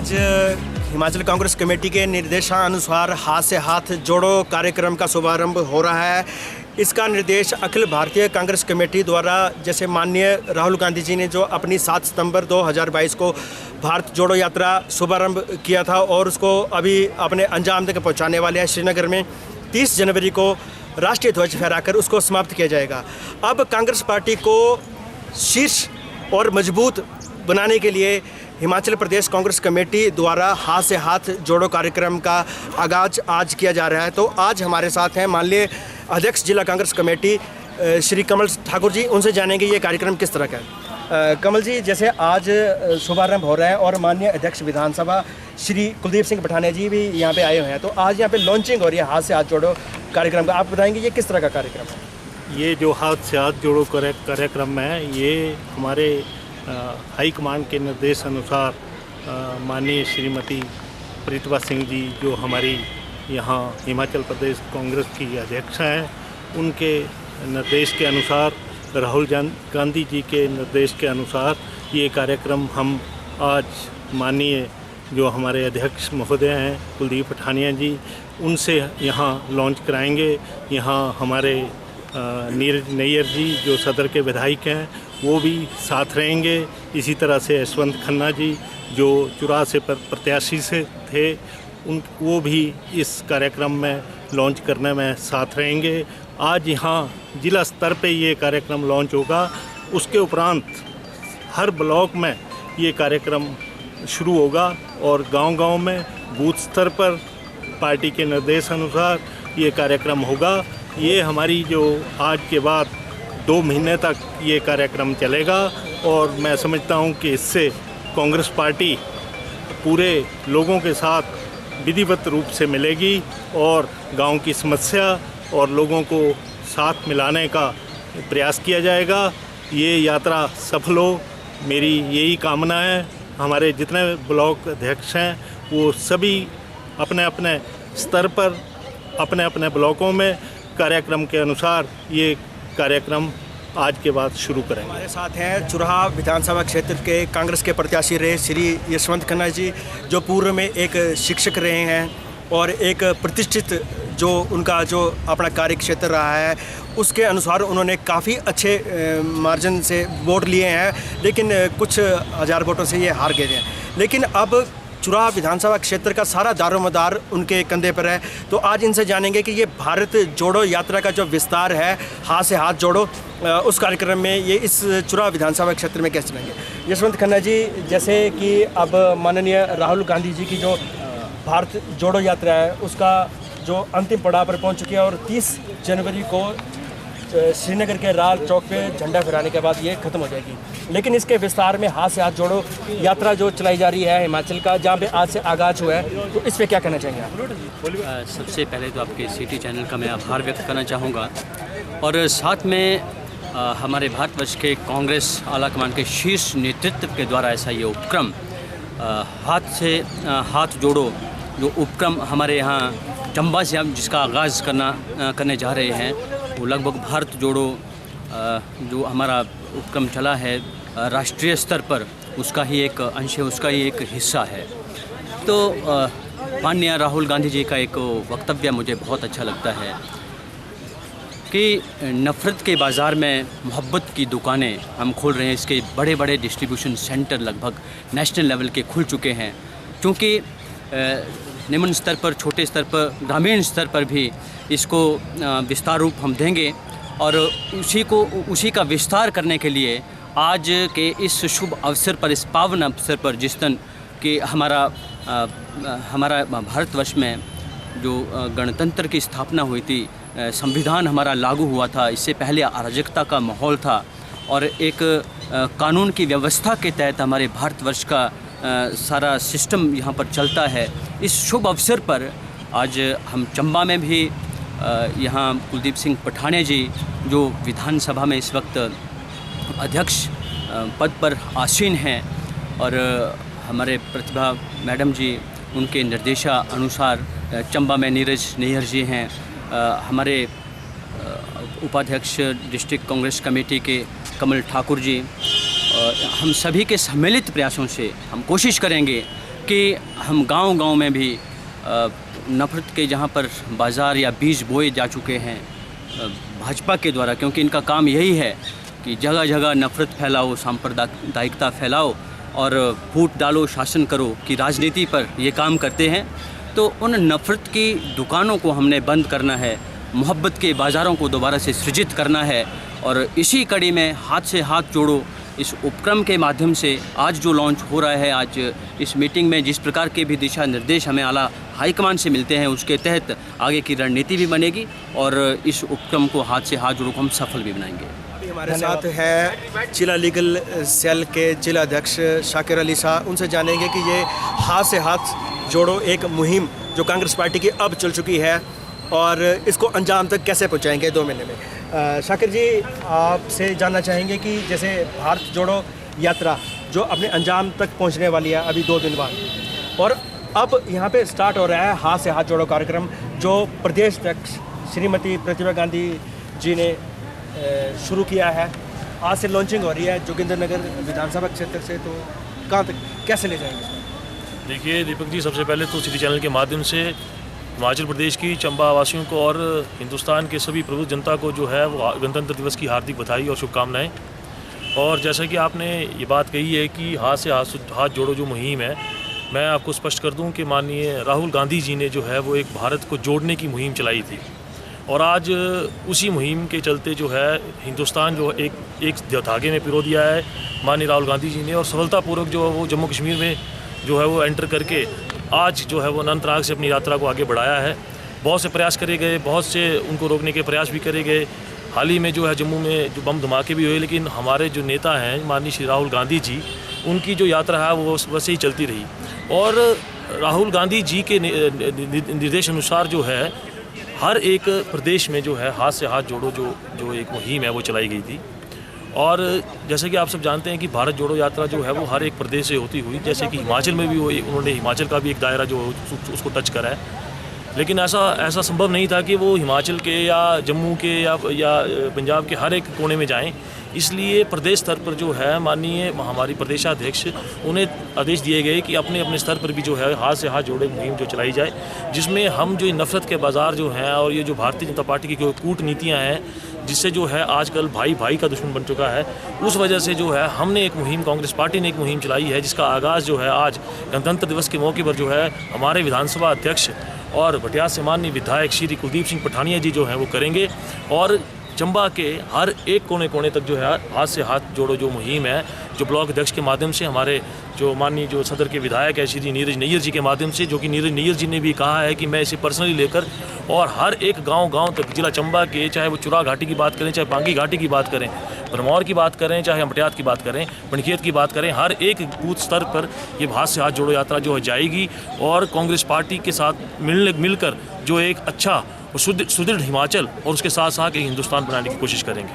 आज हिमाचल कांग्रेस कमेटी के निर्देशानुसार हाथ से हाथ जोड़ो कार्यक्रम का शुभारंभ हो रहा है। इसका निर्देश अखिल भारतीय कांग्रेस कमेटी द्वारा, जैसे माननीय राहुल गांधी जी ने जो अपनी 7 सितंबर 2022 को भारत जोड़ो यात्रा शुभारंभ किया था और उसको अभी अपने अंजाम तक पहुंचाने वाले हैं। श्रीनगर में 30 जनवरी को राष्ट्रीय ध्वज फहराकर उसको समाप्त किया जाएगा। अब कांग्रेस पार्टी को शीर्ष और मजबूत बनाने के लिए हिमाचल प्रदेश कांग्रेस कमेटी द्वारा हाथ से हाथ जोड़ो कार्यक्रम का आगाज आज किया जा रहा है। तो आज हमारे साथ हैं माननीय अध्यक्ष जिला कांग्रेस कमेटी श्री कमल ठाकुर जी। उनसे जानेंगे ये कार्यक्रम किस तरह का है। कमल जी, जैसे आज शुभारंभ हो रहा है और माननीय अध्यक्ष विधानसभा श्री कुलदीप सिंह पठानिया जी भी यहाँ पे आए हुए हैं, तो आज यहाँ पे लॉन्चिंग हो रही है हाथ से हाथ जोड़ो कार्यक्रम का। आप बताएंगे ये किस तरह का कार्यक्रम है? ये जो हाथ से हाथ जोड़ो कार्यक्रम है, ये हमारे हाई कमांड के निर्देश अनुसार माननीय श्रीमती प्रीतभा सिंह जी, जो हमारी यहाँ हिमाचल प्रदेश कांग्रेस की अध्यक्ष हैं, उनके निर्देश के अनुसार, राहुल गांधी जी के निर्देश के अनुसार ये कार्यक्रम हम आज माननीय जो हमारे अध्यक्ष महोदय हैं कुलदीप पठानिया जी, उनसे यहाँ लॉन्च कराएंगे। यहाँ हमारे नीरज नैयर जी जो सदर के विधायक हैं वो भी साथ रहेंगे। इसी तरह से यशवंत खन्ना जी जो चुराह से प्रत्याशी से थे, वो भी इस कार्यक्रम में लॉन्च करने में साथ रहेंगे। आज यहाँ जिला स्तर पे ये कार्यक्रम लॉन्च होगा। उसके उपरांत हर ब्लॉक में ये कार्यक्रम शुरू होगा और गांव-गांव में बूथ स्तर पर पार्टी के निर्देश अनुसार ये कार्यक्रम होगा। ये हमारी जो आज के बाद 2 महीने तक ये कार्यक्रम चलेगा और मैं समझता हूँ कि इससे कांग्रेस पार्टी पूरे लोगों के साथ विधिवत रूप से मिलेगी और गांव की समस्या और लोगों को साथ मिलाने का प्रयास किया जाएगा। ये यात्रा सफल हो, मेरी यही कामना है। हमारे जितने ब्लॉक अध्यक्ष हैं वो सभी अपने अपने स्तर पर अपने अपने ब्लॉकों में कार्यक्रम के अनुसार ये कार्यक्रम आज के बाद शुरू करेंगे। हमारे साथ हैं चुराह विधानसभा क्षेत्र के कांग्रेस के प्रत्याशी रहे श्री यशवंत खन्ना जी, जो पूर्व में एक शिक्षक रहे हैं और एक प्रतिष्ठित जो उनका जो अपना कार्य क्षेत्र रहा है, उसके अनुसार उन्होंने काफ़ी अच्छे मार्जिन से वोट लिए हैं, लेकिन कुछ हज़ार वोटों से ये हार गए हैं। लेकिन अब चुराह विधानसभा क्षेत्र का सारा दारोमदार उनके कंधे पर है। तो आज इनसे जानेंगे कि ये भारत जोड़ो यात्रा का जो विस्तार है, हाथ से हाथ जोड़ो, उस कार्यक्रम में ये इस चुराह विधानसभा क्षेत्र में कैसे चलेंगे। यशवंत खन्ना जी, जैसे कि अब माननीय राहुल गांधी जी की जो भारत जोड़ो यात्रा है उसका जो अंतिम पड़ाव पर पहुंच चुकी है और 30 जनवरी को श्रीनगर के लाल चौक पे झंडा फहराने के बाद ये ख़त्म हो जाएगी। लेकिन इसके विस्तार में हाथ से हाथ जोड़ो यात्रा जो चलाई जा रही है हिमाचल का, जहाँ पे आज से आगाज हुआ है, तो इस पर क्या कहना चाहेंगे आप? सबसे पहले तो आपके सिटी चैनल का मैं आभार व्यक्त करना चाहूँगा और साथ में हमारे भारतवर्ष के कांग्रेस आला कमान के शीर्ष नेतृत्व के द्वारा ऐसा ये उपक्रम हाथ से हाथ जोड़ो जो उपक्रम हमारे यहाँ चंबा से हम जिसका आगाज़ करने जा रहे हैं, वो लगभग भारत जोड़ो जो हमारा उपक्रम चला है राष्ट्रीय स्तर पर, उसका ही एक अंश है, उसका ही एक हिस्सा है। तो माननीय राहुल गांधी जी का एक वक्तव्य मुझे बहुत अच्छा लगता है कि नफ़रत के बाज़ार में मोहब्बत की दुकानें हम खोल रहे हैं। इसके बड़े बड़े डिस्ट्रीब्यूशन सेंटर लगभग नेशनल लेवल के खुल चुके हैं, क्योंकि निम्न स्तर पर, छोटे स्तर पर, ग्रामीण स्तर पर भी इसको विस्तार रूप हम देंगे और उसी का विस्तार करने के लिए आज के इस शुभ अवसर पर, इस पावन अवसर पर, जिस दिन कि हमारा भारतवर्ष में जो गणतंत्र की स्थापना हुई थी, संविधान हमारा लागू हुआ था, इससे पहले अराजकता का माहौल था और एक कानून की व्यवस्था के तहत हमारे भारतवर्ष का सारा सिस्टम यहाँ पर चलता है। इस शुभ अवसर पर आज हम चंबा में भी यहाँ कुलदीप सिंह पठानिया जी जो विधानसभा में इस वक्त अध्यक्ष पद पर आसीन हैं और हमारे प्रतिभा मैडम जी उनके निर्देशानुसार चंबा में नीरज नैयर जी हैं, हमारे उपाध्यक्ष डिस्ट्रिक्ट कांग्रेस कमेटी के कमल ठाकुर जी, हम सभी के सम्मिलित प्रयासों से हम कोशिश करेंगे जबकि हम गांव-गांव में भी नफ़रत के जहां पर बाज़ार या बीज बोए जा चुके हैं भाजपा के द्वारा, क्योंकि इनका काम यही है कि जगह जगह नफ़रत फैलाओ, सांप्रदायिकता फैलाओ और फूट डालो, शासन करो की राजनीति पर ये काम करते हैं। तो उन नफ़रत की दुकानों को हमने बंद करना है, मोहब्बत के बाज़ारों को दोबारा से सृजित करना है। और इसी कड़ी में हाथ से हाथ जोड़ो इस उपक्रम के माध्यम से आज जो लॉन्च हो रहा है, आज इस मीटिंग में जिस प्रकार के भी दिशा निर्देश हमें आला हाईकमान से मिलते हैं, उसके तहत आगे की रणनीति भी बनेगी और इस उपक्रम को हाथ से हाथ जोड़ो को हम सफल भी बनाएंगे। हमारे साथ है जिला लीगल सेल के जिला अध्यक्ष शाकिर अली शाह। उनसे जानेंगे कि ये हाथ से हाथ जोड़ो एक मुहिम जो कांग्रेस पार्टी की अब चल चुकी है और इसको अंजाम तक कैसे पहुंचाएंगे 2 महीने में। शाकिर जी, आपसे जानना चाहेंगे कि जैसे भारत जोड़ो यात्रा जो अपने अंजाम तक पहुंचने वाली है अभी 2 दिन बाद, और अब यहाँ पे स्टार्ट हो रहा है हाथ से हाथ जोड़ो कार्यक्रम जो प्रदेश अध्यक्ष श्रीमती प्रतिभा गांधी जी ने शुरू किया है। आज से लॉन्चिंग हो रही है जोगिंद्रनगर विधानसभा क्षेत्र से, तो कहाँ तक कैसे ले जाएंगे? देखिए दीपक जी, सबसे पहले तो सिटी चैनल के माध्यम से हिमाचल प्रदेश की चंबा वासियों को और हिंदुस्तान के सभी प्रबुद्ध जनता को जो है वो गणतंत्र दिवस की हार्दिक बधाई और शुभकामनाएं। और जैसा कि आपने ये बात कही है कि हाथ से हाथ जोड़ो जो मुहिम है, मैं आपको स्पष्ट कर दूं कि माननीय राहुल गांधी जी ने जो है वो एक भारत को जोड़ने की मुहिम चलाई थी और आज उसी मुहिम के चलते जो है हिंदुस्तान जो एक धागे में पिरो दिया है माननीय राहुल गांधी जी ने, और सफलतापूर्वक जो है वो जम्मू कश्मीर में जो है वो एंटर करके आज जो है वो अनंतनाग से अपनी यात्रा को आगे बढ़ाया है। बहुत से प्रयास करे गए, बहुत से उनको रोकने के प्रयास भी करे गए। हाल ही में जो है जम्मू में जो बम धमाके भी हुए, लेकिन हमारे जो नेता हैं माननीय श्री राहुल गांधी जी, उनकी जो यात्रा है वो वैसे ही चलती रही। और राहुल गांधी जी के निर्देश अनुसार जो है हर एक प्रदेश में जो है हाथ से हाथ जोड़ो जो एक मुहिम है वो चलाई गई थी। और जैसे कि आप सब जानते हैं कि भारत जोड़ो यात्रा जो है वो हर एक प्रदेश से होती हुई, जैसे कि हिमाचल में भी उन्होंने हिमाचल का भी एक दायरा जो उसको टच करा है, लेकिन ऐसा संभव नहीं था कि वो हिमाचल के या जम्मू के या पंजाब के हर एक कोने में जाएं। इसलिए प्रदेश स्तर पर जो है माननीय हमारी प्रदेशाध्यक्ष उन्हें आदेश दिए गए कि अपने अपने स्तर पर भी जो है हाथ से हाथ जोड़े मुहिम जो चलाई जाए, जिसमें हम जो नफ़रत के बाज़ार जो हैं और ये जो भारतीय जनता पार्टी की कूटनीतियाँ हैं जिससे जो है आजकल भाई भाई का दुश्मन बन चुका है, उस वजह से जो है हमने एक मुहिम, कांग्रेस पार्टी ने एक मुहिम चलाई है जिसका आगाज़ जो है आज गणतंत्र दिवस के मौके पर जो है हमारे विधानसभा अध्यक्ष और भटियात से माननीय विधायक श्री कुलदीप सिंह पठानिया जी जो हैं वो करेंगे। और चंबा के हर एक कोने कोने तक जो है हाथ से हाथ जोड़ो जो मुहिम है, जो ब्लॉक अध्यक्ष के माध्यम से हमारे जो माननीय जो सदर के विधायक है श्री नीरज नैयर जी के माध्यम से, जो कि नीरज नैयर जी ने भी कहा है कि मैं इसे पर्सनली लेकर और हर एक गांव तक जिला चंबा के, चाहे वो चुरा घाटी की बात करें, चाहे पांगी घाटी की बात करें, भरमौर की बात करें, चाहे भटियात की बात करें, बनखेत की बात करें, हर एक बूथ स्तर पर ये हाथ से हाथ जोड़ो यात्रा जो है जाएगी। और कांग्रेस पार्टी के साथ मिलकर जो एक अच्छा सुदृढ़ हिमाचल और उसके साथ साथ एक हिंदुस्तान बनाने की कोशिश करेंगे।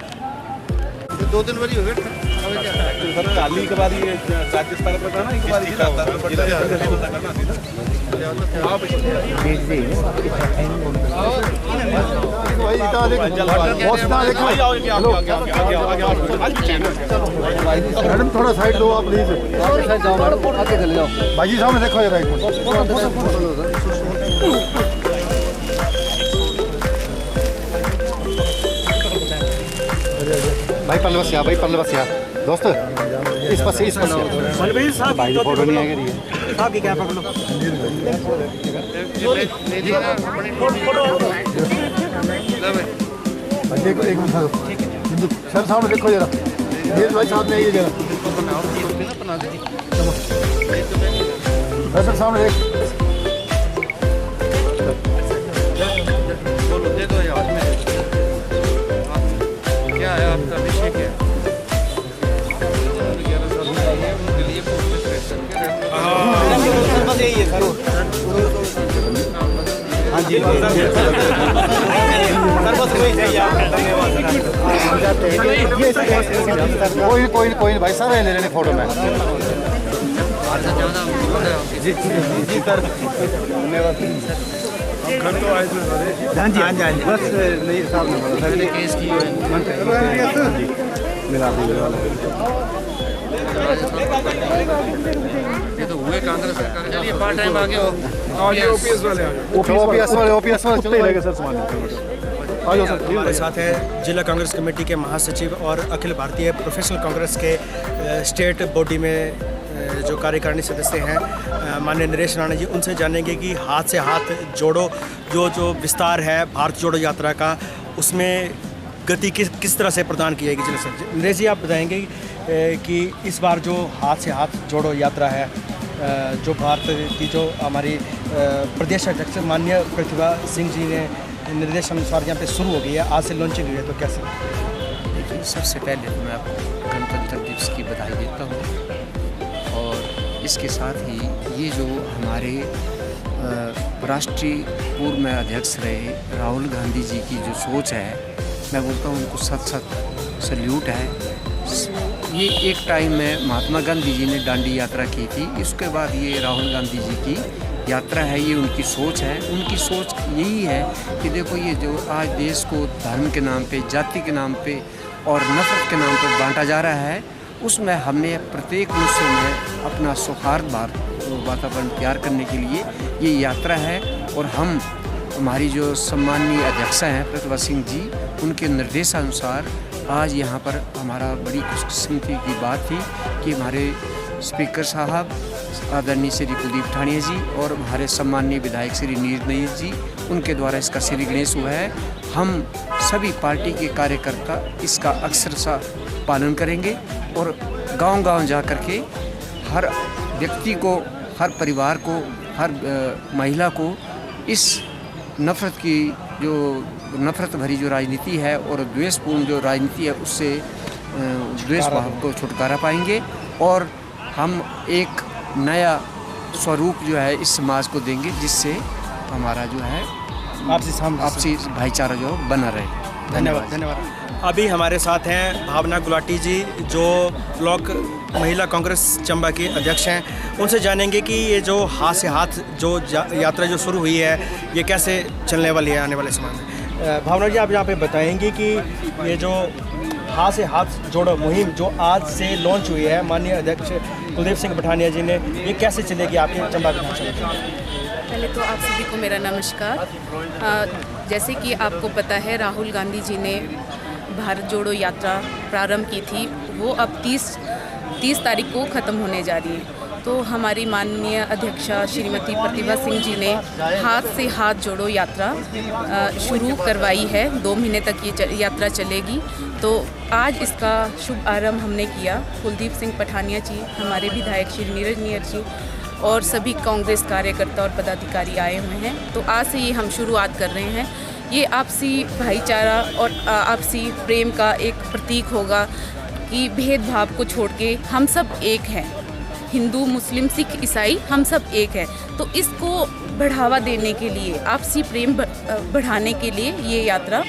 2 दिन वाली हो गए सर, काली के बाद ये राज्य स्तर पर ना, एक बार मैडम थोड़ा साइड लो आप प्लीज, आगे चले जाओ भाई जी, सामने देखो जरा एक मिनट। भाई पल्ले बस यहाँ दोस्त, इस पास भाई फोटो नहीं आएगा आपकी, क्या पकड़ लो देखो एक मिनट सर, सामने देखो जरा, ये भाई सामने आइए जरा सर, सामने देख क्या है आपका विषय, क्या है? हाँ जी कोई भाई साहब ले लेने फोटो में जी सर, धन्यवाद। हाँ जी बस नहीं साहब ने केस की मिला ये तो हुए कांग्रेस सरकार। चलिए पार्ट टाइम आगे हो। ओपीएस वाले चले लगे सर सामान आ जाओ सर। हमारे साथ है जिला कांग्रेस कमेटी के महासचिव और अखिल भारतीय प्रोफेशनल कांग्रेस के स्टेट बॉडी में जो कार्यकारिणी सदस्य हैं माननीय नरेश राणा जी, उनसे जानेंगे कि हाथ से हाथ जोड़ो जो विस्तार है भारत जोड़ो यात्रा का, उसमें गति किस तरह से प्रदान की जाएगी। जिला सर नरेश जी, आप बताएंगे कि इस बार जो हाथ से हाथ जोड़ो यात्रा है, जो भारत की जो हमारी प्रदेश अध्यक्ष माननीय प्रतिभा सिंह जी ने निर्देश अनुसार यहाँ पे शुरू हो गई है, आज से लॉन्चिंग हुई है, तो कैसे? देखिए, सबसे पहले तो मैं आपको गणतंत्र दिवस की बधाई देता हूँ और इसके साथ ही ये जो हमारे राष्ट्रीय पूर्व में अध्यक्ष रहे राहुल गांधी जी की जो सोच है, मैं बोलता हूँ उनको सत सल्यूट है। ये एक टाइम में महात्मा गांधी जी ने दांडी यात्रा की थी, इसके बाद ये राहुल गांधी जी की यात्रा है, ये उनकी सोच है। उनकी सोच यही है कि देखो, ये जो आज देश को धर्म के नाम पे, जाति के नाम पे और नफरत के नाम पे बांटा जा रहा है, उसमें हमें प्रत्येक मुल्क में अपना सौहार्द वातावरण तैयार करने के लिए ये यात्रा है। और हम हमारी जो सम्माननीय अध्यक्षा हैं प्रतिभा सिंह जी, उनके निर्देशानुसार आज यहाँ पर हमारा बड़ी खुशकिस्मती की बात थी कि हमारे स्पीकर साहब आदरणीय श्री कुलदीप ठाणिया जी और हमारे सम्माननीय विधायक श्री नीरज नैयर जी, उनके द्वारा इसका श्री गणेश हुआ है। हम सभी पार्टी के कार्यकर्ता इसका अक्षरशः पालन करेंगे और गांव-गांव जा कर के हर व्यक्ति को, हर परिवार को, हर महिला को इस नफ़रत की जो नफ़रत भरी जो राजनीति है और द्वेषपूर्ण जो राजनीति है, उससे द्वेष भाव को छुटकारा पाएंगे और हम एक नया स्वरूप जो है इस समाज को देंगे, जिससे हमारा जो है आपसी भाईचारा जो बना रहे। धन्यवाद। अभी हमारे साथ हैं भावना गुलाटी जी, जो ब्लॉक महिला कांग्रेस चंबा के अध्यक्ष हैं। उनसे जानेंगे कि ये जो हाथ से हाथ जो यात्रा जो शुरू हुई है, ये कैसे चलने वाली है आने वाले समय में। भावना जी, आप यहाँ पे बताएंगे कि ये जो हाथ से हाथ जोड़ो मुहिम जो आज से लॉन्च हुई है माननीय अध्यक्ष कुलदीप सिंह पठानिया जी ने, ये कैसे चलेगी आपके चंबा विधानसभा? पहले तो आप सभी को मेरा नमस्कार। जैसे कि आपको पता है, राहुल गांधी जी ने भारत जोड़ो यात्रा प्रारंभ की थी, वो अब 30 तारीख को ख़त्म होने जा रही है। तो हमारी माननीय अध्यक्षा श्रीमती प्रतिभा सिंह जी ने हाथ से हाथ जोड़ो यात्रा शुरू करवाई है। 2 महीने तक ये यात्रा चलेगी। तो आज इसका शुभ आरंभ हमने किया। कुलदीप सिंह पठानिया जी, हमारे विधायक श्री नीरज नैयर जी और सभी कांग्रेस कार्यकर्ता और पदाधिकारी आए हुए हैं। तो आज से ये हम शुरुआत कर रहे हैं। ये आपसी भाईचारा और आपसी प्रेम का एक प्रतीक होगा कि भेदभाव को छोड़ के हम सब एक हैं। हिंदू, मुस्लिम, सिख, ईसाई, हम सब एक हैं। तो इसको बढ़ावा देने के लिए, आपसी प्रेम बढ़ाने के लिए ये यात्रा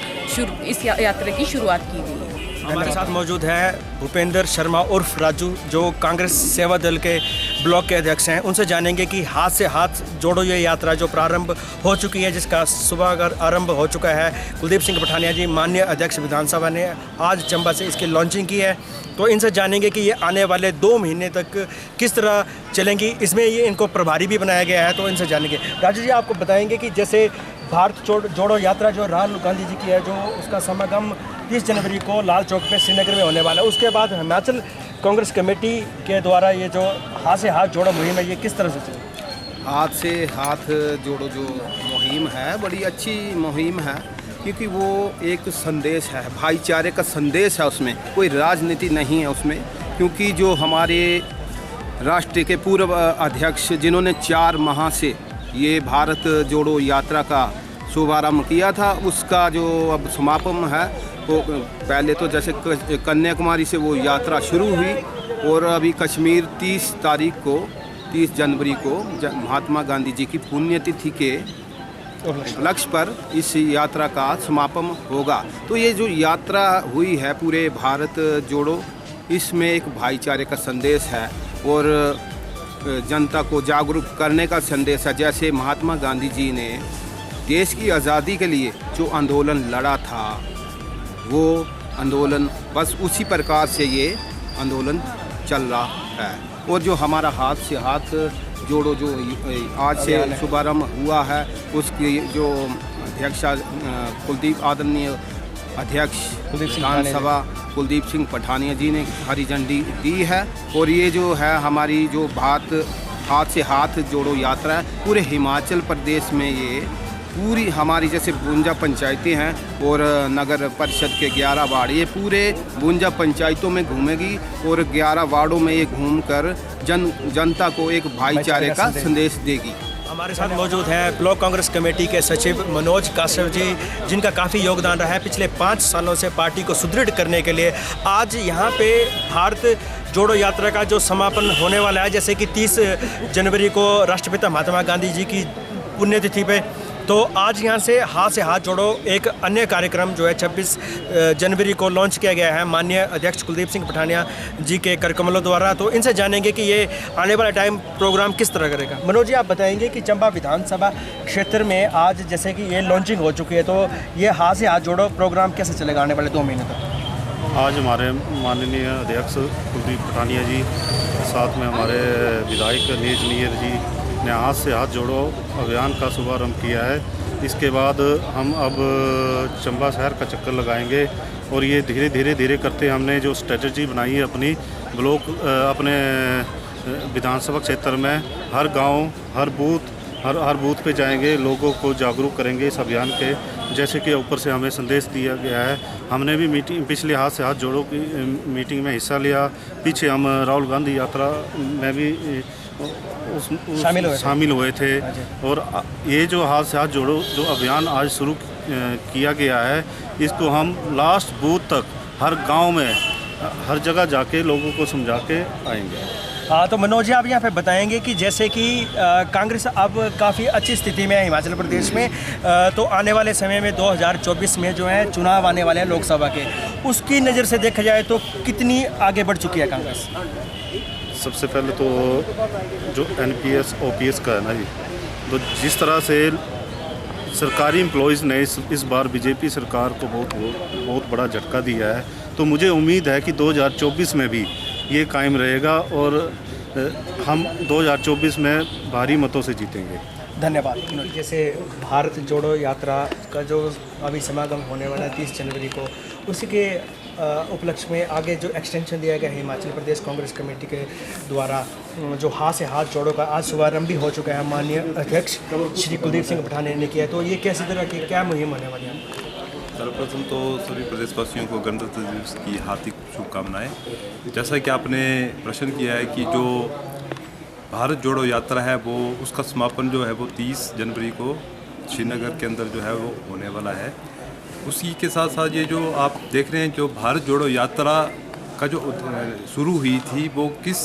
इस यात्रा की शुरुआत की गई है। हमारे साथ मौजूद है भूपेंद्र शर्मा उर्फ राजू, जो कांग्रेस सेवा दल के ब्लॉक के अध्यक्ष हैं। उनसे जानेंगे कि हाथ से हाथ जोड़ो ये यात्रा जो प्रारंभ हो चुकी है, जिसका सुबह आरंभ हो चुका है, कुलदीप सिंह पठानिया जी माननीय अध्यक्ष विधानसभा ने आज चंबा से इसकी लॉन्चिंग की है। तो इनसे जानेंगे कि ये आने वाले 2 महीने तक किस तरह चलेंगी। इसमें ये इनको प्रभारी भी बनाया गया है, तो इनसे जानेंगे। राजू जी, आपको बताएंगे कि जैसे भारत जोड़ो यात्रा जो राहुल गांधी जी की है, जो उसका समागम 30 जनवरी को लाल चौक पे श्रीनगर में होने वाला है, उसके बाद हिमाचल कांग्रेस कमेटी के द्वारा ये जो हाथ से हाथ जोड़ो मुहिम है, ये किस तरह से चलेगी? हाथ से हाथ जोड़ो जो मुहिम है, बड़ी अच्छी मुहिम है, क्योंकि वो एक संदेश है, भाईचारे का संदेश है। उसमें कोई राजनीति नहीं है उसमें, क्योंकि जो हमारे राष्ट्र के पूर्व अध्यक्ष जिन्होंने 4 माह से ये भारत जोड़ो यात्रा का शुभारम्भ किया था, उसका जो अब समापन है, वो पहले तो जैसे कन्याकुमारी से वो यात्रा शुरू हुई और अभी कश्मीर 30 जनवरी को महात्मा गांधी जी की पुण्यतिथि के लक्ष्य पर इस यात्रा का समापन होगा। तो ये जो यात्रा हुई है पूरे भारत जोड़ो, इसमें एक भाईचारे का संदेश है और जनता को जागरूक करने का संदेश है। जैसे महात्मा गांधी जी ने देश की आज़ादी के लिए जो आंदोलन लड़ा था, वो आंदोलन बस उसी प्रकार से ये आंदोलन चल रहा है। और जो हमारा हाथ से हाथ जोड़ो जो आज से शुभारम्भ हुआ है, उसकी जो अध्यक्ष कुलदीप आदरणीय अध्यक्ष विधानसभा कुलदीप सिंह पठानिया जी ने हरी झंडी दी है। और ये जो है हमारी जो हाथ से हाथ जोड़ो यात्रा है, पूरे हिमाचल प्रदेश में ये पूरी हमारी जैसे 52 पंचायतें हैं और नगर परिषद के 11 वार्ड, ये पूरे 52 पंचायतों में घूमेगी और 11 वार्डों में ये घूमकर जनता को एक भाईचारे का संदेश देगी। हमारे साथ मौजूद हैं ब्लॉक कांग्रेस कमेटी के सचिव मनोज काश्यप जी, जिनका काफ़ी योगदान रहा है पिछले 5 सालों से पार्टी को सुदृढ़ करने के लिए। आज यहाँ पे भारत जोड़ो यात्रा का जो समापन होने वाला है, जैसे कि 30 जनवरी को राष्ट्रपिता महात्मा गांधी जी की पुण्यतिथि पे, तो आज यहाँ से हाथ जोड़ो एक अन्य कार्यक्रम जो है 26 जनवरी को लॉन्च किया गया है माननीय अध्यक्ष कुलदीप सिंह पठानिया जी के करकमलों द्वारा। तो इनसे जानेंगे कि ये आने वाला टाइम प्रोग्राम किस तरह करेगा। मनोज जी, आप बताएंगे कि चंबा विधानसभा क्षेत्र में आज जैसे कि ये लॉन्चिंग हो चुकी है, तो ये हाथ से हाथ जोड़ो प्रोग्राम कैसे चलेगा आने वाले 2 महीने तक? आज हमारे माननीय अध्यक्ष कुलदीप पठानिया जी, साथ में हमारे विधायक नीज नीर जी ने हाथ से हाथ जोड़ो अभियान का शुभारंभ किया है। इसके बाद हम अब चंबा शहर का चक्कर लगाएंगे और ये धीरे धीरे करते हमने जो स्ट्रेटजी बनाई है अपनी ब्लॉक अपने विधानसभा क्षेत्र में हर गांव, हर बूथ पे जाएंगे, लोगों को जागरूक करेंगे इस अभियान के। जैसे कि ऊपर से हमें संदेश दिया गया है, हमने भी पिछले हाथ से हाथ जोड़ो की मीटिंग में हिस्सा लिया। पीछे हम राहुल गांधी यात्रा में भी शामिल हुए थे। और ये जो हाथ से हाथ जोड़ो जो अभियान आज शुरू किया गया है, इसको हम लास्ट बूथ तक हर गांव में हर जगह जाके लोगों को समझा के आएंगे। तो मनोज जी, आप यहाँ पे बताएंगे कि जैसे कि कांग्रेस अब काफ़ी अच्छी स्थिति में है हिमाचल प्रदेश में, तो आने वाले समय में 2024 में जो है चुनाव आने वाले हैं लोकसभा के, उसकी नज़र से देखा जाए तो कितनी आगे बढ़ चुकी है कांग्रेस? सबसे पहले तो जो NPS OPS का है ना जी, तो जिस तरह से सरकारी एम्प्लॉयज़ ने इस बार बीजेपी सरकार को बहुत बड़ा झटका दिया है, तो मुझे उम्मीद है कि 2024 में भी ये कायम रहेगा और हम 2024 में भारी मतों से जीतेंगे। धन्यवाद। जैसे भारत जोड़ो यात्रा का जो अभी समागम होने वाला है 30 जनवरी को, उसी के उपलक्ष्य में आगे जो एक्सटेंशन दिया गया है हिमाचल प्रदेश कांग्रेस कमेटी के द्वारा, जो हाथ से हाथ जोड़ो का आज शुभारंभ भी हो चुका है, माननीय अध्यक्ष श्री कुलदीप सिंह पठानिया ने किया, तो ये कैसी तरह की क्या मुहिम होने वाली है? सर्वप्रथम तो सभी प्रदेशवासियों को गणतंत्र दिवस की हार्दिक शुभकामनाएं। जैसा कि आपने प्रश्न किया है कि जो भारत जोड़ो यात्रा है वो उसका समापन जो है वो 30 जनवरी को श्रीनगर के अंदर जो है वो होने वाला है। उसी के साथ साथ ये जो आप देख रहे हैं जो भारत जोड़ो यात्रा का जो शुरू हुई थी वो किस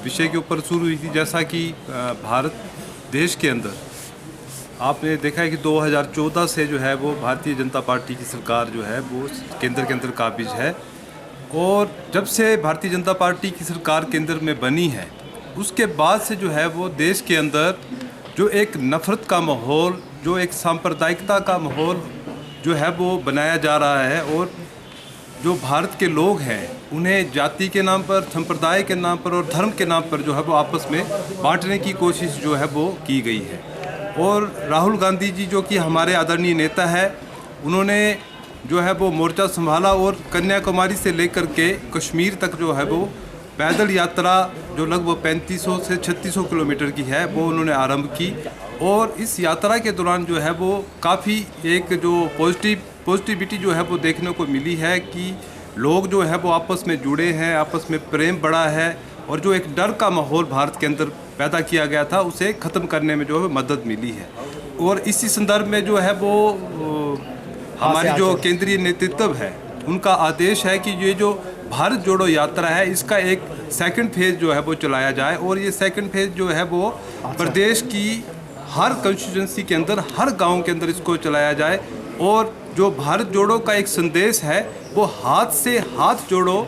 विषय के ऊपर शुरू हुई थी, जैसा कि भारत देश के अंदर आपने देखा है कि 2014 से जो है वो भारतीय जनता पार्टी की सरकार जो है वो केंद्र के अंदर काबिज है। और जब से भारतीय जनता पार्टी की सरकार केंद्र में बनी है उसके बाद से जो है वो देश के अंदर जो एक नफ़रत का माहौल, जो एक सांप्रदायिकता का माहौल जो है वो बनाया जा रहा है। और जो भारत के लोग हैं उन्हें जाति के नाम पर, संप्रदाय के नाम पर और धर्म के नाम पर जो है वो आपस में बांटने की कोशिश जो है वो की गई है। और राहुल गांधी जी जो कि हमारे आदरणीय नेता है, उन्होंने जो है वो मोर्चा संभाला और कन्याकुमारी से लेकर के कश्मीर तक जो है वो पैदल यात्रा जो लगभग 3500 से 3600 किलोमीटर की है वो उन्होंने आरंभ की। और इस यात्रा के दौरान जो है वो काफ़ी एक जो पॉजिटिविटी जो है वो देखने को मिली है कि लोग जो है वो आपस में जुड़े हैं, आपस में प्रेम बढ़ा है और जो एक डर का माहौल भारत के अंदर पैदा किया गया था उसे ख़त्म करने में जो है मदद मिली है। और इसी संदर्भ में जो है वो हमारी जो केंद्रीय नेतृत्व है उनका आदेश है कि ये जो भारत जोड़ो यात्रा है इसका एक सेकंड फेज़ जो है वो चलाया जाए। और ये सेकंड फेज़ जो है वो प्रदेश की हर कंस्टिट्यूंसी के अंदर, हर गांव के अंदर इसको चलाया जाए। और जो भारत जोड़ो का एक संदेश है वो हाथ से हाथ जोड़ो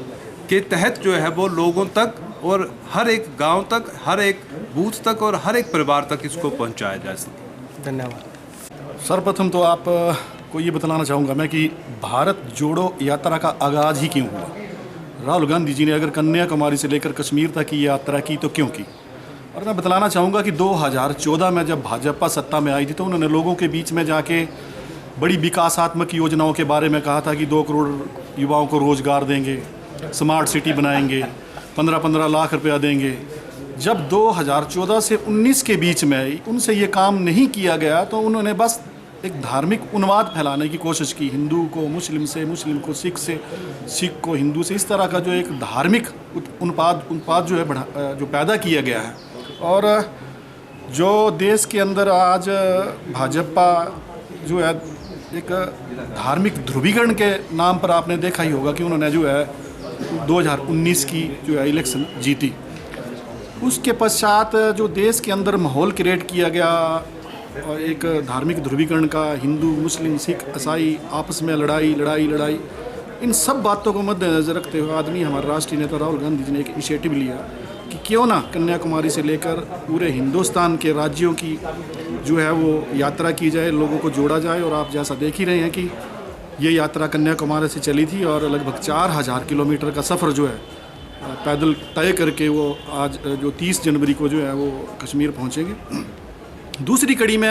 के तहत जो है वो लोगों तक और हर एक गांव तक, हर एक बूथ तक और हर एक परिवार तक इसको पहुंचाया जा सके। धन्यवाद। सर्वप्रथम तो आप को ये बताना चाहूँगा मैं कि भारत जोड़ो यात्रा का आगाज़ ही क्यों हुआ। राहुल गांधी जी ने अगर कन्याकुमारी से लेकर कश्मीर तक की यात्रा की तो क्यों की। और मैं बतलाना चाहूँगा कि 2014 में जब भाजपा सत्ता में आई थी तो उन्होंने लोगों के बीच में जाके बड़ी विकासात्मक योजनाओं के बारे में कहा था कि 2 करोड़ युवाओं को रोज़गार देंगे, स्मार्ट सिटी बनाएंगे, 15-15 लाख रुपया देंगे। जब 2014 से 19 के बीच में उनसे ये काम नहीं किया गया तो उन्होंने बस एक धार्मिक उन्माद फैलाने की कोशिश की, हिंदू को मुस्लिम से, मुस्लिम को सिख से, सिख को हिंदू से, इस तरह का जो एक धार्मिक उन्माद जो है जो पैदा किया गया है। और जो देश के अंदर आज भाजपा जो है एक धार्मिक ध्रुवीकरण के नाम पर आपने देखा ही होगा कि उन्होंने जो है 2019 की जो है इलेक्शन जीती। उसके पश्चात जो देश के अंदर माहौल क्रिएट किया गया और एक धार्मिक ध्रुवीकरण का, हिंदू मुस्लिम सिख ईसाई आपस में लड़ाई, इन सब बातों को मद्देनजर रखते हुए आदमी हमारे राष्ट्रीय नेता राहुल गांधी जी ने एक इनिशिएटिव लिया कि क्यों ना कन्याकुमारी से लेकर पूरे हिंदुस्तान के राज्यों की जो है वो यात्रा की जाए, लोगों को जोड़ा जाए। और आप जैसा देख ही रहे हैं कि ये यात्रा कन्याकुमारी से चली थी और लगभग 4000 किलोमीटर का सफ़र जो है पैदल तय करके वो आज जो 30 जनवरी को जो है वो कश्मीर पहुंचेंगे। दूसरी कड़ी में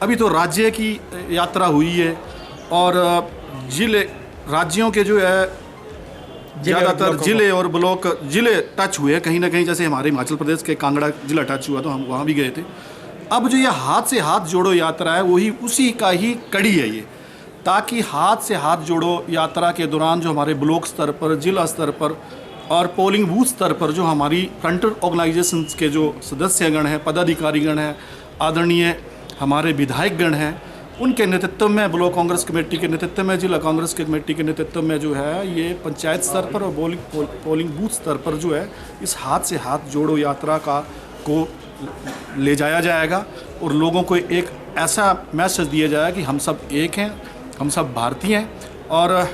अभी तो राज्य की यात्रा हुई है और राज्यों के जो है ज़्यादातर जिले और ब्लॉक जिले टच हुए कहीं ना कहीं, जैसे हमारे हिमाचल प्रदेश के कांगड़ा जिला टच हुआ तो हम वहाँ भी गए थे। अब जो ये हाथ से हाथ जोड़ो यात्रा है वही उसी का ही कड़ी है ये, ताकि हाथ से हाथ जोड़ो यात्रा के दौरान जो हमारे ब्लॉक स्तर पर, जिला स्तर पर और पोलिंग बूथ स्तर पर जो हमारी फ्रंटल ऑर्गेनाइजेशंस के जो सदस्यगण हैं, पदाधिकारीगण हैं, आदरणीय हमारे विधायकगण हैं, उनके नेतृत्व में, ब्लॉक कांग्रेस कमेटी के नेतृत्व में, जिला कांग्रेस कमेटी के नेतृत्व में जो है ये पंचायत स्तर पर और पोलिंग बूथ स्तर पर जो है इस हाथ से हाथ जोड़ो यात्रा को ले जाया जाएगा और लोगों को एक ऐसा मैसेज दिया जाएगा कि हम सब एक हैं, हम सब भारतीय हैं। और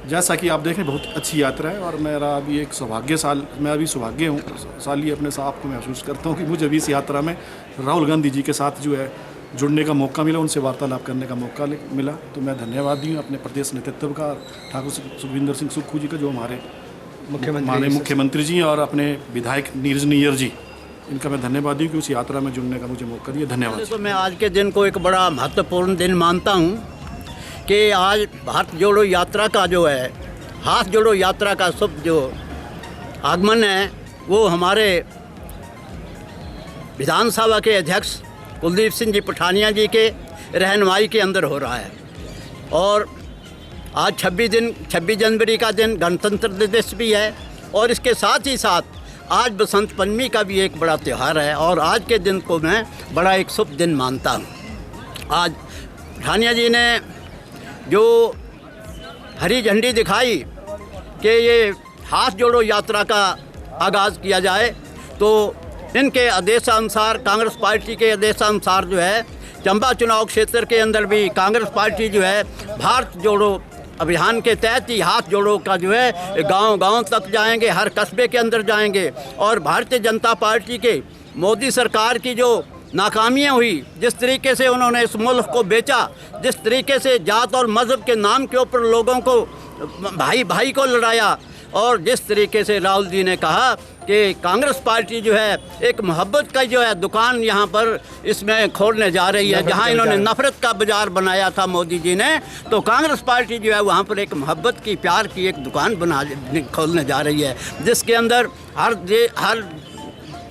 जैसा कि आप देखें बहुत अच्छी यात्रा है और मेरा अभी एक मैं अभी सौभाग्यशाली अपने आप को महसूस करता हूँ कि मुझे अभी इस यात्रा में राहुल गांधी जी के साथ जो है जुड़ने का मौका मिला, उनसे वार्तालाप करने का मौका मिला। तो मैं धन्यवाद दी हूँ अपने प्रदेश नेतृत्व का, ठाकुर सुखविंदर सिंह सुक्खू जी का, जो हमारे मुख्यमंत्री जी, और अपने विधायक नीरज नैयर जी, इनका मैं धन्यवाद दी कि उस यात्रा में जुड़ने का मुझे मौका दिया। धन्यवाद। तो मैं आज के दिन को एक बड़ा महत्वपूर्ण दिन मानता हूँ कि आज भारत जोड़ो यात्रा का जो है, हाथ जोड़ो यात्रा का शुभ जो आगमन है वो हमारे विधानसभा के अध्यक्ष कुलदीप सिंह जी पठानिया जी के रहनुमाई के अंदर हो रहा है। और आज 26 जनवरी का दिन गणतंत्र दिवस भी है और इसके साथ ही साथ आज बसंत पंचमी का भी एक बड़ा त्यौहार है और आज के दिन को मैं बड़ा एक शुभ दिन मानता हूँ। आज पठानिया जी ने जो हरी झंडी दिखाई कि ये हाथ जोड़ो यात्रा का आगाज़ किया जाए, तो इनके आदेशानुसार, कांग्रेस पार्टी के आदेशानुसार जो है चंबा चुनाव क्षेत्र के अंदर भी कांग्रेस पार्टी जो है भारत जोड़ो अभियान के तहत ही हाथ जोड़ो का जो है गांव-गांव तक जाएंगे, हर कस्बे के अंदर जाएंगे। और भारतीय जनता पार्टी के मोदी सरकार की जो नाकामियाँ हुई, जिस तरीके से उन्होंने इस मुल्क को बेचा, जिस तरीके से जात और मज़हब के नाम के ऊपर लोगों को भाई भाई को लड़ाया, और जिस तरीके से राहुल जी ने कहा कि कांग्रेस पार्टी जो है एक मोहब्बत का जो है दुकान यहाँ पर इसमें खोलने जा रही है, जहाँ इन्होंने नफ़रत का बाज़ार बनाया था मोदी जी ने, तो कांग्रेस पार्टी जो है वहाँ पर एक मोहब्बत की, प्यार की एक दुकान खोलने जा रही है, जिसके अंदर हर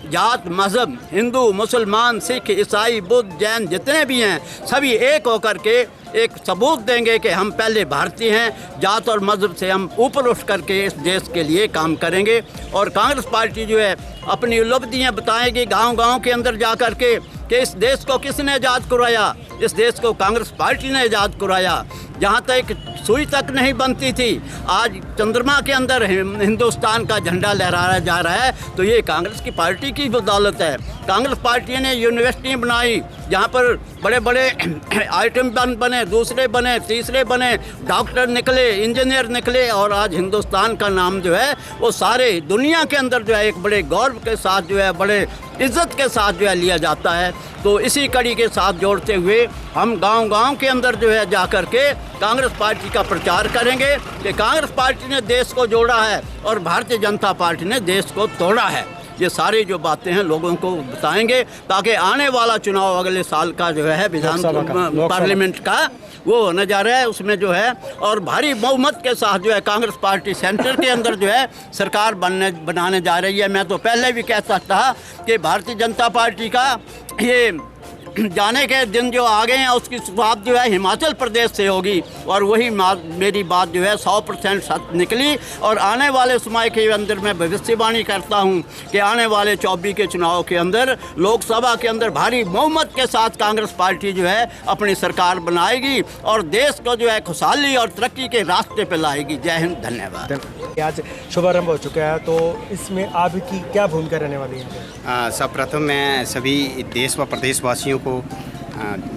जात मज़हब, हिंदू, मुसलमान, सिख, ईसाई, बुद्ध, जैन जितने भी हैं सभी एक होकर के एक सबूत देंगे कि हम पहले भारतीय हैं, जात और मज़हब से हम ऊपर उठ करके इस देश के लिए काम करेंगे। और कांग्रेस पार्टी जो है अपनी उपलब्धियां बताएगी गांव-गांव के अंदर जा कर के कि इस देश को किसने आज़ाद करवाया, इस देश को कांग्रेस पार्टी ने आज़ाद करवाया। जहाँ तक सुई तक नहीं बनती थी, आज चंद्रमा के अंदर हिंदुस्तान का झंडा लहराया जा रहा है, तो ये कांग्रेस की पार्टी की बदौलत है। कांग्रेस पार्टी ने यूनिवर्सिटी बनाई, जहाँ पर बड़े बड़े आइटम बने, दूसरे बने, तीसरे बने, डॉक्टर निकले, इंजीनियर निकले, और आज हिंदुस्तान का नाम जो है वो सारे दुनिया के अंदर जो है एक बड़े गौरव के साथ जो है, बड़े इज़्ज़त के साथ जो है लिया जाता है। तो इसी कड़ी के साथ जोड़ते हुए हम गांव-गांव के अंदर जो है जा कर के कांग्रेस पार्टी का प्रचार करेंगे कि कांग्रेस पार्टी ने देश को जोड़ा है और भारतीय जनता पार्टी ने देश को तोड़ा है। ये सारी जो बातें हैं लोगों को बताएंगे, ताकि आने वाला चुनाव अगले साल का जो है विधान पार्लियामेंट का वो होने जा रहा है, उसमें जो है और भारी बहुमत के साथ जो है कांग्रेस पार्टी सेंटर के अंदर जो है सरकार बनाने जा रही है। मैं तो पहले भी कह सकता कि भारतीय जनता पार्टी का ये जाने के दिन जो आ गए हैं उसकी शुरुआत जो है हिमाचल प्रदेश से होगी, और वही मेरी बात जो है 100% सत्य निकली। और आने वाले समय के अंदर मैं भविष्यवाणी करता हूं कि आने वाले 24 के चुनाव के अंदर लोकसभा के अंदर भारी बहुमत के साथ कांग्रेस पार्टी जो है अपनी सरकार बनाएगी और देश को जो है खुशहाली और तरक्की के रास्ते पर लाएगी। जय हिंद, धन्यवाद। आज शुभारंभ हो चुका है, तो इसमें आपकी क्या भूमिका रहने वाली है? सर्वप्रथम मैं सभी देश व प्रदेशवासियों को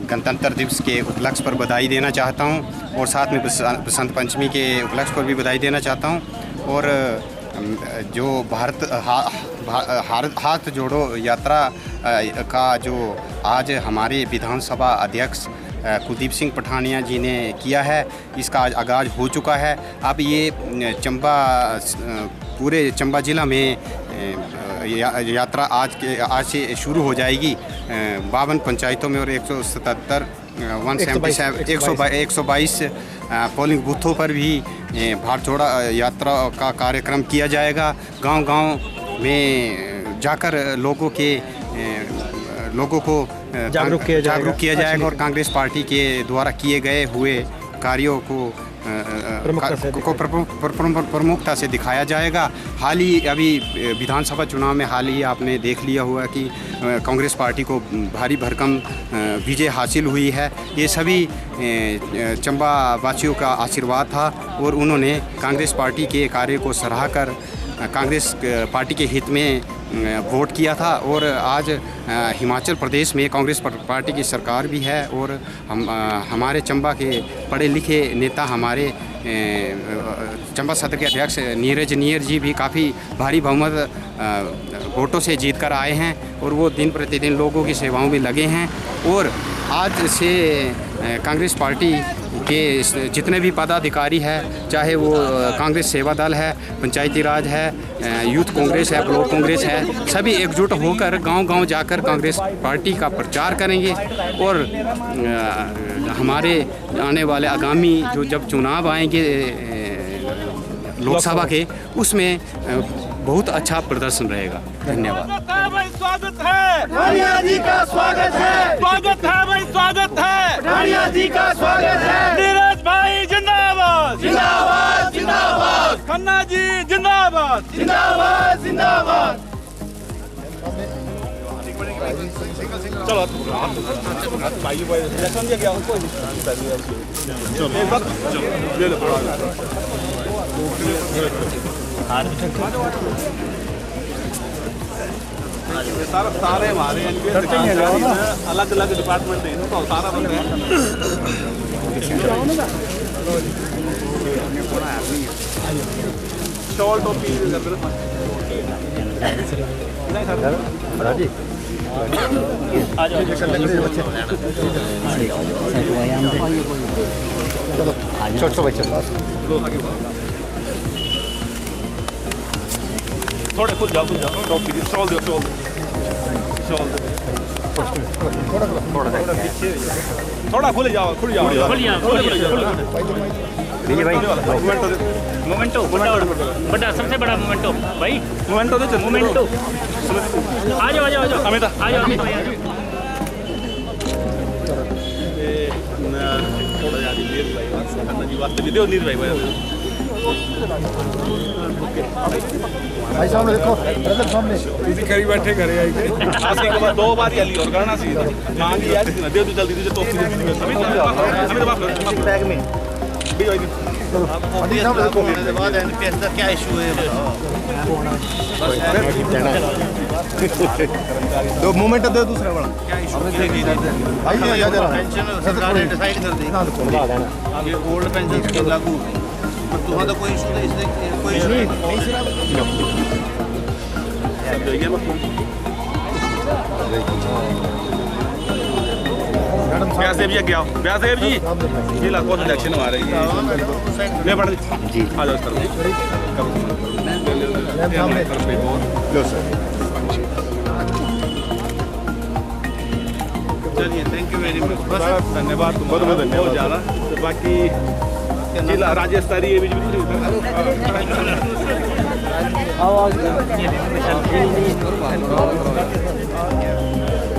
गणतंत्र दिवस के उपलक्ष्य पर बधाई देना चाहता हूं, और साथ में बसंत पंचमी के उपलक्ष्य पर भी बधाई देना चाहता हूं। और जो हाथ जोड़ो यात्रा का जो आज हमारे विधानसभा अध्यक्ष कुलदीप सिंह पठानिया जी ने किया है, इसका आज आगाज़ हो चुका है। अब ये चंबा, पूरे चंबा ज़िला में यात्रा आज से शुरू हो जाएगी। 52 पंचायतों में और 177 122 पोलिंग बूथों पर भी भारत जोड़ो यात्रा का कार्यक्रम किया जाएगा। गांव-गांव में जाकर लोगों को जागरूक किया जाएगा और कांग्रेस पार्टी के द्वारा किए गए हुए कार्यों को प्रमुखता से दिखाया जाएगा। हाल ही अभी विधानसभा चुनाव में आपने देख लिया हुआ कि कांग्रेस पार्टी को भारी भरकम विजय हासिल हुई है। ये सभी चंबा वासियों का आशीर्वाद था और उन्होंने कांग्रेस पार्टी के कार्य को सराहकर कांग्रेस पार्टी के हित में वोट किया था। और आज हिमाचल प्रदेश में कांग्रेस पार्टी की सरकार भी है और हमारे चंबा के पढ़े लिखे नेता, हमारे चंबा सदर के अध्यक्ष नीरज नियर जी भी काफ़ी भारी बहुमत वोटों से जीत कर आए हैं और वो दिन प्रतिदिन लोगों की सेवाओं में लगे हैं। और आज से कांग्रेस पार्टी के जितने भी पदाधिकारी हैं, चाहे वो कांग्रेस सेवा दल है, पंचायती राज है, यूथ कांग्रेस है, ब्लॉक कांग्रेस है, सभी एकजुट होकर गांव-गांव जाकर कांग्रेस पार्टी का प्रचार करेंगे। और हमारे आने वाले आगामी जब चुनाव आएंगे लोकसभा के, उसमें बहुत अच्छा प्रदर्शन रहेगा। धन्यवाद। स्वागत है ढाणिया जी का, स्वागत है, स्वागत है भाई, स्वागत है ढाणिया जी का, स्वागत है। नीरज भाई जिंदाबाद, जिंदाबाद, जिंदाबाद। खन्ना जी जिंदाबाद, जिंदाबाद, जिंदाबाद। चलो सारे हमारे अलग अलग डिपार्टमेंट है, तो सारा बंद है। शॉल टोपी छोटे बच्चे थोड़े खुद जाओ, टोपी दी, शॉल दो, थोड़ा खुले जाओ, खुल जाओ, मोमेंटो बड़ा, सबसे बड़ा मोमेंटो भाई, मोमेंटो आ जाओ अमिता, आ जाओ थोड़ा यार नीर भाई वास्ते भी दो, नीर भाई भाई सामने देखो, ब्रदर सामने इसी खड़ी बैठे करे आई आज के बाद 2 बार अली और करना सी मांग यार दे दो जल्दी, तुझे टोपी दे, अमिता बैग में भी होने के बाद एनपीएस का क्या इशू है दो मूवमेंट दे दूसरा वाला क्या इशू पेंशन सरकार ने डिसाइड कर दी ये ओल्ड पेंशन स्कीम लागू पर तुम तो कोई इशू नहीं इसलिए कोई इशू व्यासदेव जी अगे आओ। व्यासदेव जी ये लागू इलेक्शन आ रही है मैं पढ़ जी आ जाओ इस तरफ लो सर चलिए थैंक यू वेरी मच बस धन्यवाद बहुत बहुत धन्यवाद ज़्यादा बाकी जिला राज्य स्तरीय भी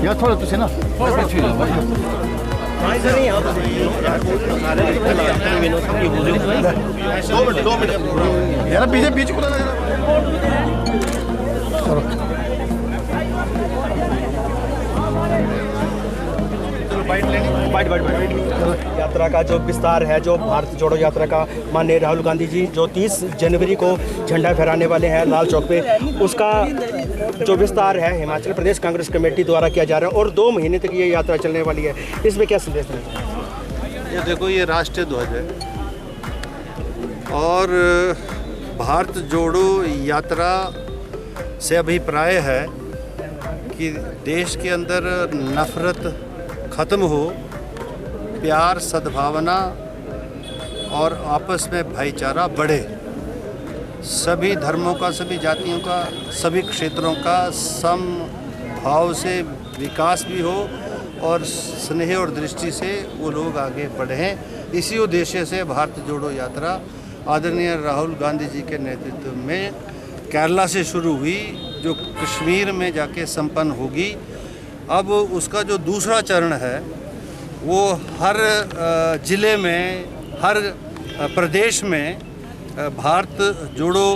यार थोड़ा तुझे ना दो मिनट यार पीछे बीच को यात्रा का जो विस्तार है, जो भारत जोड़ो यात्रा का माननीय राहुल गांधी जी जो 30 जनवरी को झंडा फहराने वाले हैं लाल चौक पे, उसका जो विस्तार है हिमाचल प्रदेश कांग्रेस कमेटी द्वारा किया जा रहा है और 2 महीने तक ये यात्रा चलने वाली है। इसमें क्या संदेश है? ये देखो ये राष्ट्रीय ध्वज है और भारत जोड़ो यात्रा से अभिप्राय है कि देश के अंदर नफरत ख़त्म हो, प्यार सद्भावना और आपस में भाईचारा बढ़े, सभी धर्मों का, सभी जातियों का, सभी क्षेत्रों का समभाव से विकास भी हो और स्नेह और दृष्टि से वो लोग आगे बढ़ें। इसी उद्देश्य से भारत जोड़ो यात्रा आदरणीय राहुल गांधी जी के नेतृत्व में केरला से शुरू हुई, जो कश्मीर में जाके संपन्न होगी। अब उसका जो दूसरा चरण है वो हर ज़िले में, हर प्रदेश में भारत जोड़ो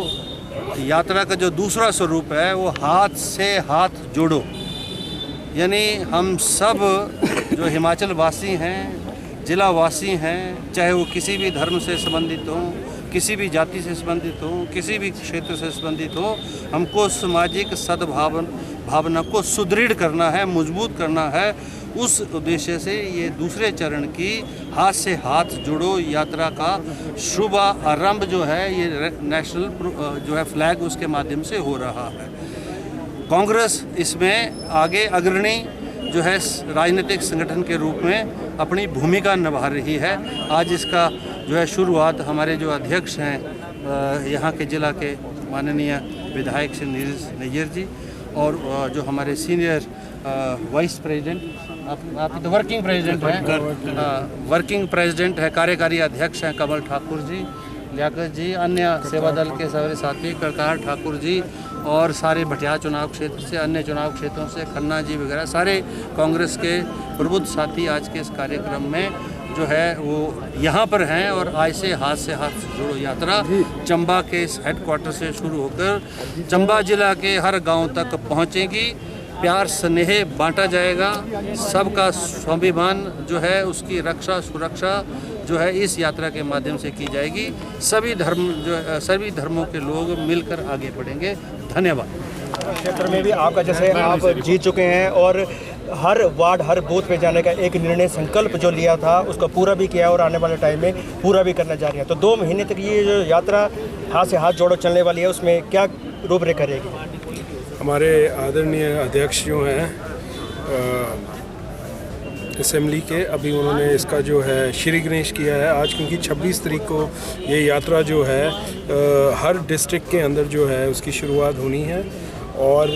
यात्रा का जो दूसरा स्वरूप है वो हाथ से हाथ जोड़ो, यानी हम सब जो हिमाचल वासी हैं, जिला वासी हैं, चाहे वो किसी भी धर्म से संबंधित हों, किसी भी जाति से संबंधित हो, किसी भी क्षेत्र से संबंधित हो, हमको सामाजिक भावना को सुदृढ़ करना है, मजबूत करना है। उस उद्देश्य से ये दूसरे चरण की हाथ से हाथ जोड़ो यात्रा का शुभ आरंभ जो है ये नेशनल जो है फ्लैग उसके माध्यम से हो रहा है। कांग्रेस इसमें आगे अग्रणी जो है राजनीतिक संगठन के रूप में अपनी भूमिका निभा रही है। आज इसका जो है शुरुआत हमारे जो अध्यक्ष हैं यहाँ के ज़िला के माननीय विधायक श्री नीरज नैयर जी और जो हमारे सीनियर वाइस प्रेसिडेंट, आप तो वर्किंग प्रेसिडेंट हैं, वर्किंग प्रेसिडेंट है, कार्यकारी अध्यक्ष हैं कमल ठाकुर जी, लियाकत जी, अन्य सेवा दल के सारे साथी करतार ठाकुर जी और सारे भटियात चुनाव क्षेत्र से, अन्य चुनाव क्षेत्रों से खन्ना जी वगैरह सारे कांग्रेस के प्रबुद्ध साथी आज के इस कार्यक्रम में जो है वो यहाँ पर हैं। और आज से हाथ जोड़ो यात्रा चंबा के इस हेडक्वार्टर से शुरू होकर चंबा जिला के हर गांव तक पहुँचेगी। प्यार स्नेह बांटा जाएगा, सबका स्वाभिमान जो है उसकी रक्षा सुरक्षा जो है इस यात्रा के माध्यम से की जाएगी। सभी धर्मों के लोग मिलकर आगे बढ़ेंगे। धन्यवाद। क्षेत्र में भी आपका जैसे आप जीत चुके हैं और हर वार्ड हर बूथ पे जाने का एक निर्णय संकल्प जो लिया था उसको पूरा भी किया और आने वाले टाइम में पूरा भी करना जा रही है। तो 2 महीने तक ये जो यात्रा हाथ से हाथ जोड़ो चलने वाली है उसमें क्या रूपरेखा रहेगी? हमारे आदरणीय अध्यक्ष जो हैं असेंबली के, अभी उन्होंने इसका जो है श्री गणेश किया है आज, क्योंकि 26 तारीख को ये यात्रा जो है हर डिस्ट्रिक्ट के अंदर जो है उसकी शुरुआत होनी है। और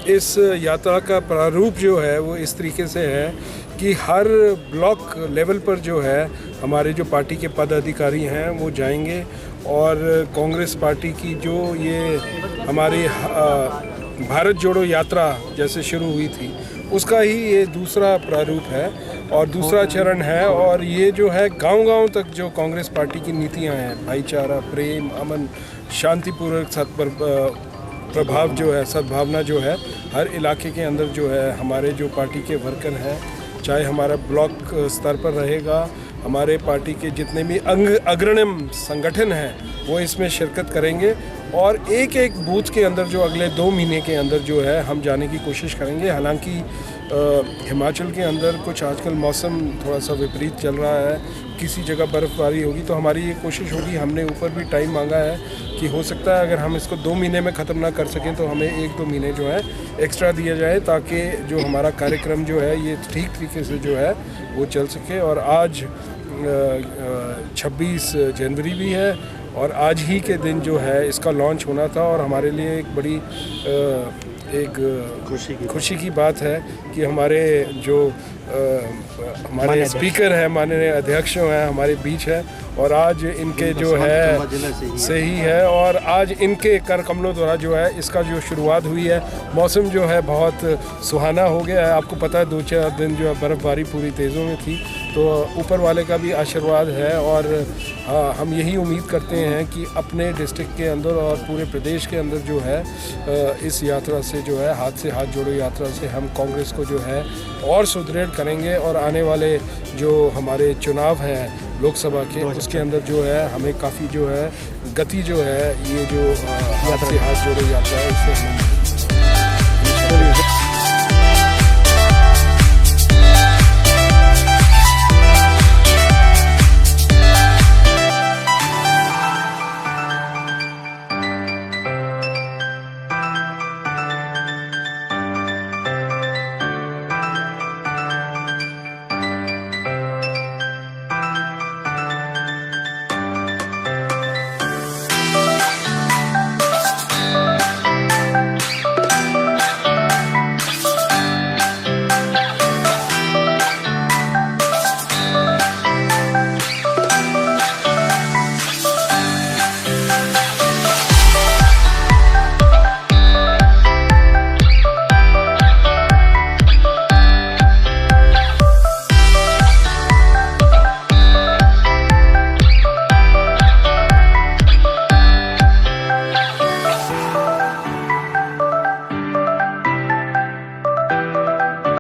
इस यात्रा का प्रारूप जो है वो इस तरीके से है कि हर ब्लॉक लेवल पर जो है हमारे जो पार्टी के पदाधिकारी हैं वो जाएंगे और कांग्रेस पार्टी की जो ये हमारी भारत जोड़ो यात्रा जैसे शुरू हुई थी उसका ही ये दूसरा प्रारूप है और दूसरा चरण है। और ये जो है गांव-गांव तक जो कांग्रेस पार्टी की नीतियां हैं, भाईचारा, प्रेम, अमन, शांतिपूर्वक प्रभाव जो है, सद्भावना जो है, हर इलाके के अंदर जो है हमारे जो पार्टी के वर्कर हैं, चाहे हमारा ब्लॉक स्तर पर रहेगा, हमारे पार्टी के जितने भी अग्रणीय संगठन हैं वो इसमें शिरकत करेंगे और एक एक बूथ के अंदर जो अगले 2 महीने के अंदर जो है हम जाने की कोशिश करेंगे। हालांकि हिमाचल के अंदर कुछ आजकल मौसम थोड़ा सा विपरीत चल रहा है, किसी जगह बर्फ़बारी होगी, तो हमारी ये कोशिश होगी, हमने ऊपर भी टाइम मांगा है कि हो सकता है अगर हम इसको 2 महीने में ख़त्म ना कर सकें तो हमें 1-2 महीने जो है एक्स्ट्रा दिया जाए, ताकि जो हमारा कार्यक्रम जो है ये ठीक तरीके से जो है वो चल सके। और आज 26 जनवरी भी है और आज ही के दिन जो है इसका लॉन्च होना था और हमारे लिए एक बड़ी खुशी की बात है कि हमारे जो हमारे स्पीकर हैं, माननीय अध्यक्ष हैं, हमारे बीच है और आज इनके जो है सही है और आज इनके कर कमलों द्वारा जो है इसका जो शुरुआत हुई है। मौसम जो है बहुत सुहाना हो गया है, आपको पता है 2-4 दिन जो है बर्फ़बारी पूरी तेज़ों में थी, तो ऊपर वाले का भी आशीर्वाद है और हम यही उम्मीद करते हैं कि अपने डिस्ट्रिक्ट के अंदर और पूरे प्रदेश के अंदर जो है इस यात्रा से जो है हाथ से हाथ जोड़ो यात्रा से हम कांग्रेस को जो है और सुदृढ़ करेंगे और आने वाले जो हमारे चुनाव हैं लोकसभा के उसके अंदर जो है हमें काफ़ी जो है गति जो है ये जो हाथ से हाथ जोड़ो यात्रा है इससे